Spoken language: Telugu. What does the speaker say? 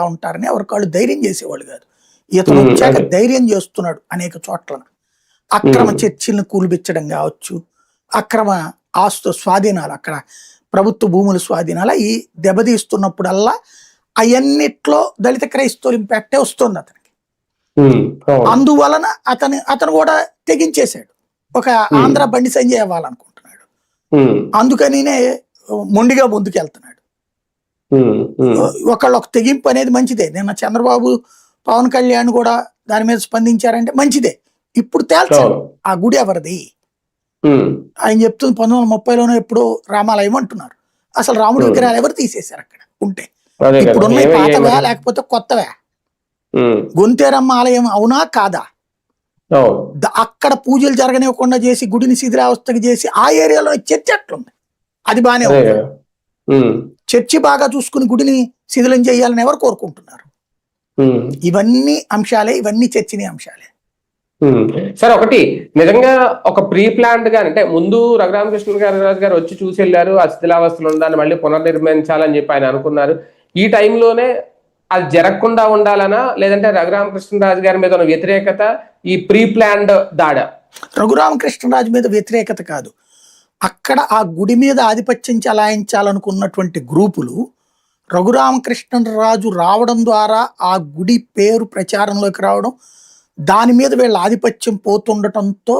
ఉంటారని ఎవరికాళ్ళు ధైర్యం చేసేవాళ్ళు కాదు. ఇతను వచ్చాక ధైర్యం చేస్తున్నాడు అనేక చోట్ల. అక్రమ చర్చిలను కూల్పించడం కావచ్చు, అక్రమ ఆస్తు స్వాధీనాలు, అక్కడ ప్రభుత్వ భూముల స్వాధీనాలు ఈ దెబ్బతీస్తున్నప్పుడల్లా అవన్నిట్లో దళిత క్రైస్తవులు ఇంపాక్టే వస్తుంది అతనికి. అందువలన అతను కూడా తెగించేశాడు. ఒక ఆంధ్ర బండి సంజయ్ అవ్వాలనుకుంటున్నాడు. అందుకనినే మొండిగా ముందుకెళ్తున్నాడు. ఒక తెగింపు అనేది మంచిదే. నిన్న చంద్రబాబు పవన్ కళ్యాణ్ కూడా దాని మీద స్పందించారంటే మంచిదే. ఇప్పుడు తేల్చాలి ఆ గుడి ఎవరిది. ఆయన చెప్తుంది 1930లోనే ఎప్పుడు రామాలయం అంటున్నారు. అసలు రాముడి విగ్రహాలు ఎవరు తీసేశారు అక్కడ ఉంటే? ఇప్పుడున్నాయి పాతవా లేకపోతే కొత్తవా? గొంతేరమ్మ ఆలయం అవునా కాదా? అక్కడ పూజలు జరగనివ్వకుండా చేసి గుడిని శిథిలావస్థకి చేసి ఆ ఏరియాలో చర్చి ఎట్లుంది? అది బానే ఉంది. చర్చి బాగా చూసుకుని గుడిని శిథిలం చేయాలని ఎవరు కోరుకుంటున్నారు? ఇవన్నీ అంశాలే, ఇవన్నీ చర్చనీయ అంశాలే. సార్, ఒకటి నిజంగా ఒక ప్రీ ప్లాన్డ్ గా అంటే ముందు రఘురామకృష్ణరాజు గారు వచ్చి చూసి వెళ్ళారు, ఆ శిథిలావస్థలు ఉండాలని మళ్ళీ పునర్నిర్మించాలని చెప్పి ఆయన అనుకున్నారు. ఈ టైంలోనే అది జరగకుండా ఉండాలనా, లేదంటే రఘురామకృష్ణరాజు గారి మీద ఉన్న వ్యతిరేకత ఈ ప్రీ ప్లాన్డ్ దాడ? రఘురామకృష్ణరాజు మీద వ్యతిరేకత కాదు, అక్కడ ఆ గుడి మీద ఆధిపత్యం చలాయించాలనుకున్నటువంటి గ్రూపులు రఘురామకృష్ణరాజు రావడం ద్వారా ఆ గుడి పేరు ప్రచారంలోకి రావడం, దాని మీద వీళ్ళ ఆధిపత్యం పోతుండటంతో